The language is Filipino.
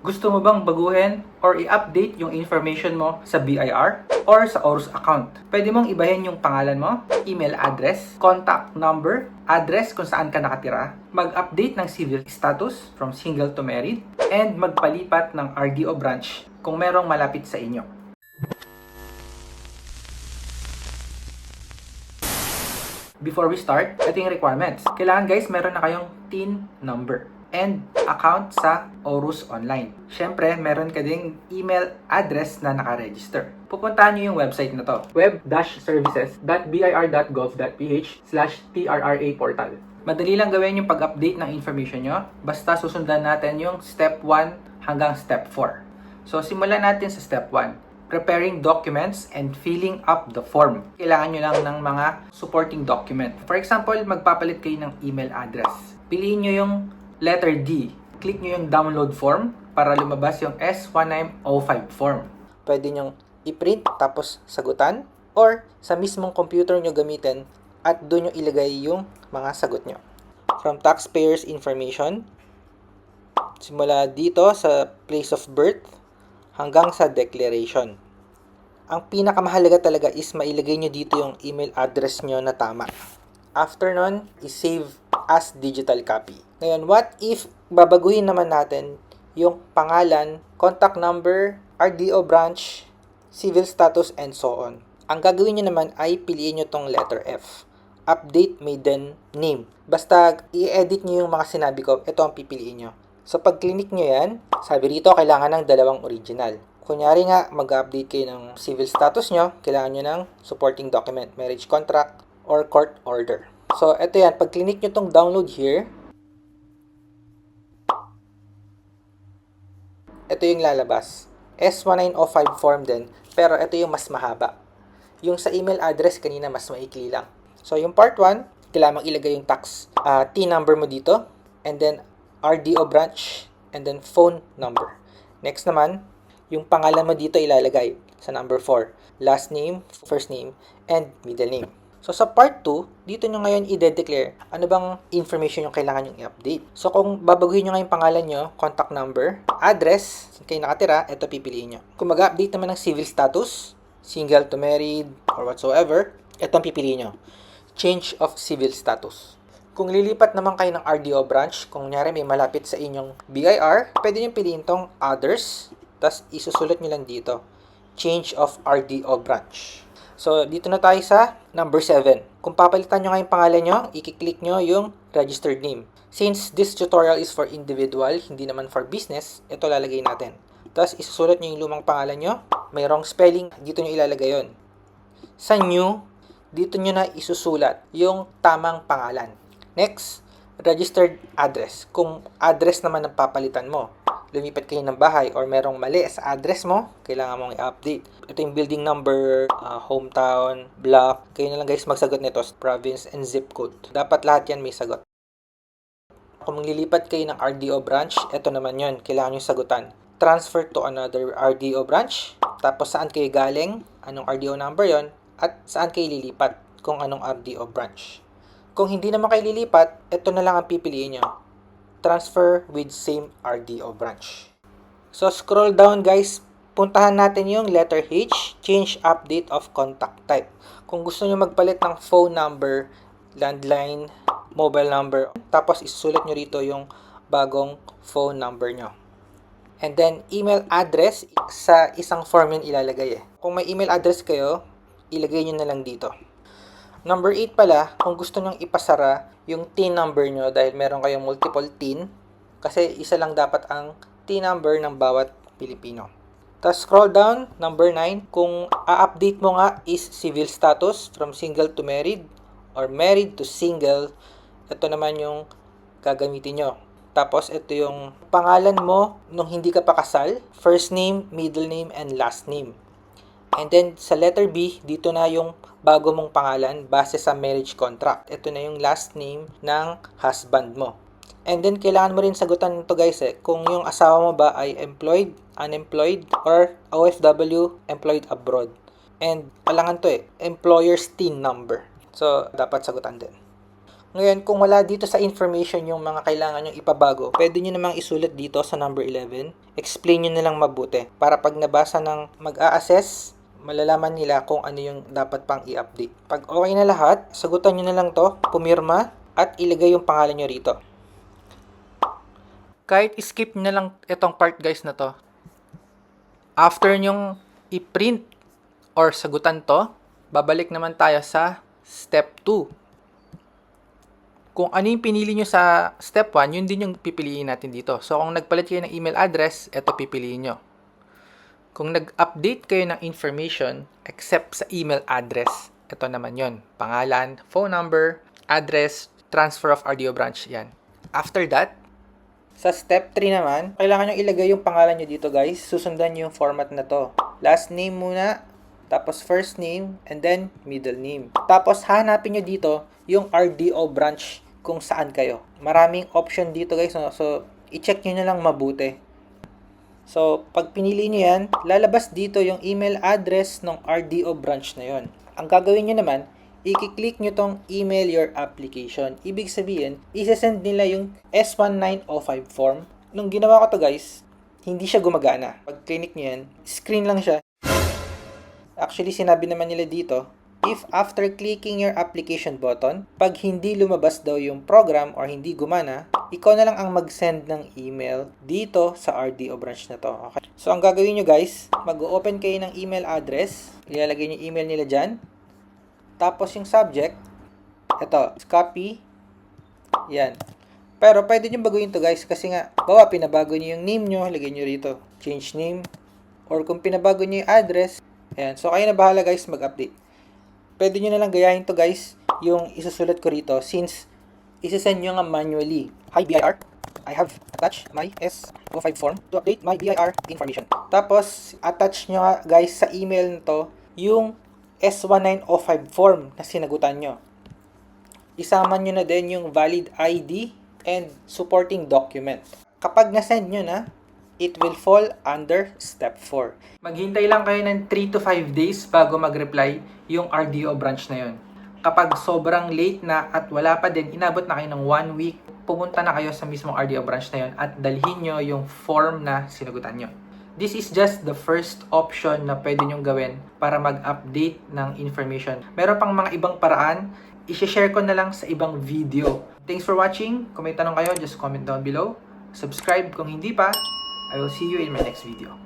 Gusto mo bang baguhin or i-update yung information mo sa BIR or sa ORUS account? Pwede mong ibahin yung pangalan mo, email address, contact number, address kung saan ka nakatira, mag-update ng civil status from single to married, and magpalipat ng RDO branch kung merong malapit sa inyo. Before we start, ito yung requirements. Kailangan guys, meron na kayong TIN number and account sa ORUS Online. Syempre, meron ka ding email address na nakaregister. Pupuntahan nyo yung website na to, web-services.bir.gov.ph/TRRA portal. Madali lang gawin yung pag-update ng information nyo, basta susundan natin yung step 1 hanggang step 4. So, simulan natin sa step 1. Preparing documents and filling up the form. Kailangan nyo lang ng mga supporting document. For example, magpapalit kayo ng email address. Piliin nyo yung letter D. Click nyo yung download form para lumabas yung S1905 form. Pwede nyo i-print tapos sagutan or sa mismong computer nyo gamitin at doon nyo ilagay yung mga sagot nyo. From taxpayers information, simula dito sa place of birth hanggang sa declaration. Ang pinakamahalaga talaga is mailagay nyo dito yung email address nyo na tama. After nun, i-save as digital copy. Ngayon, what if babaguhin naman natin yung pangalan, contact number, RDO branch, civil status, and so on. Ang gagawin nyo naman ay piliin nyo tong letter F. Update maiden name. Basta i-edit nyo yung mga sinabi ko, ito ang pipiliin nyo. So, pag clinic nyo yan, sabi rito, kailangan ng dalawang original. Kunyari nga, mag-update kayo ng civil status nyo, kailangan nyo ng supporting document, marriage contract, or court order. So, ito yan. Pag clinic nyo tong download here, ito yung lalabas. S1905 form din, pero ito yung mas mahaba. Yung sa email address kanina, mas maikli lang. So, yung part 1, kailangan ilagay yung tax T number mo dito, and then RDO branch, and then phone number. Next naman, yung pangalan mo dito ilalagay sa number 4. Last name, first name, and middle name. So, sa part 2, dito nyo ngayon i-declare ano bang information yung kailangan nyo i-update. So, kung babaguhin nyo ngayon pangalan nyo, contact number, address, kayo nakatira, ito pipiliin nyo. Kung mag-update naman ng civil status, single to married, or whatsoever, ito ang pipiliin nyo. Change of civil status. Kung lilipat naman kayo ng RDO branch, kung nyari may malapit sa inyong BIR, pwede nyo piliin tong others, tapos isusulat nyo lang dito, change of RDO branch. So, dito na tayo sa number 7. Kung papalitan nyo nga yung pangalan nyo, i-click nyo yung registered name. Since this tutorial is for individual, hindi naman for business, ito lalagay natin. Tapos, isusulat nyo yung lumang pangalan nyo. May wrong spelling, dito nyo ilalagay yon. Sa new, dito nyo na isusulat yung tamang pangalan. Next, registered address. Kung address naman ang papalitan mo, lumipat kayo ng bahay or merong mali sa address mo, kailangan mong i-update. Ito yung building number, hometown, block. Kayo na lang guys magsagot nito, province and zip code. Dapat lahat yan may sagot. Kung lilipat kayo ng RDO branch, ito naman yon, kailangan yung sagutan. Transfer to another RDO branch. Tapos saan kayo galing, anong RDO number yon, at saan kayo lilipat, kung anong RDO branch. Kung hindi naman kayo lilipat, ito na lang ang pipiliin nyo. Transfer with same RDO branch. So, scroll down guys. Puntahan natin yung letter H, change update of contact type. Kung gusto nyo magpalit ng phone number, landline, mobile number, tapos isusulat nyo rito yung bagong phone number nyo. And then, email address, sa isang form yun ilalagay eh. Kung may email address kayo, ilagay nyo na lang dito. Number 8 pala, kung gusto nyong ipasara yung TIN number nyo dahil meron kayong multiple TIN, kasi isa lang dapat ang TIN number ng bawat Pilipino. Tapos scroll down, number 9, kung a-update mo nga is civil status from single to married or married to single, ito naman yung gagamitin nyo. Tapos ito yung pangalan mo nung hindi ka pa kasal, first name, middle name, and last name. And then, sa letter B, dito na yung bago mong pangalan base sa marriage contract. Ito na yung last name ng husband mo. And then, kailangan mo rin sagutan ito guys kung yung asawa mo ba ay employed, unemployed, or OFW, employed abroad. And, kailangan to employer's TIN number. So, dapat sagutan din. Ngayon, kung wala dito sa information yung mga kailangan nyo ipabago, pwede nyo namang isulat dito sa number 11. Explain nyo na lang mabuti para pag nabasa ng mag-a-assess, malalaman nila kung ano yung dapat pang i-update. Pag okay na lahat, sagutan nyo na lang to, pumirma, at ilagay yung pangalan nyo rito. Kahit skip nyo na lang itong part guys na to. After nyong i-print or sagutan to, babalik naman tayo sa step 2. Kung ano yung pinili nyo sa step 1, yun din yung pipiliin natin dito. So, kung nagpalit kayo ng email address, ito pipiliin nyo. Kung nag-update kayo ng information except sa email address, ito naman yon. Pangalan, phone number, address, transfer of RDO branch, yan. After that, sa step 3 naman, kailangan nyo ilagay yung pangalan nyo dito guys. Susundan nyo yung format na to. Last name muna, tapos first name, and then middle name. Tapos hanapin nyo dito yung RDO branch kung saan kayo. Maraming option dito guys. So i-check nyo na lang mabuti. So pag pinili nyo yan, lalabas dito yung email address ng RDO branch na yon. Ang gagawin nyo naman, i-click nyo tong email your application. Ibig sabihin, isa-send nila yung S1905 form. Nung ginawa ko to guys, hindi siya gumagana. Pag click nyo yan, screen lang siya. Actually, sinabi naman nila dito, if after clicking your application button, pag hindi lumabas daw yung program or hindi gumana, ikaw na lang ang mag-send ng email dito sa RDO branch na to. Okay? So, ang gagawin nyo guys, mag-open kayo ng email address, ilalagay nyo email nila dyan, tapos yung subject, ito, copy, yan. Pero pwede nyo baguhin to guys kasi nga, bawa pinabago nyo yung name nyo, lagay nyo rito, change name, or kung pinabago nyo yung address, ayan. So, kayo na bahala guys mag-update. Pwede nyo na lang gayahin to guys, yung isusulat ko rito, since isasend nyo nga manually. Hi BIR, I have attached my S05 form to update my BIR information. Tapos, attach nyo nga guys sa email na to, yung S1905 form na sinagutan nyo. Isama nyo na din yung valid ID and supporting document. Kapag nasend nyo na, it will fall under step 4. Maghintay lang kayo ng 3 to 5 days bago mag-reply yung RDO branch na yun. Kapag sobrang late na at wala pa din, inabot na kayo ng 1 week, pumunta na kayo sa mismong RDO branch na yun at dalhin nyo yung form na sinagutan nyo. This is just the first option na pwede nyong gawin para mag-update ng information. Meron pang mga ibang paraan, i-share ko na lang sa ibang video. Thanks for watching. Kung may tanong kayo, just comment down below. Subscribe kung hindi pa. I will see you in my next video.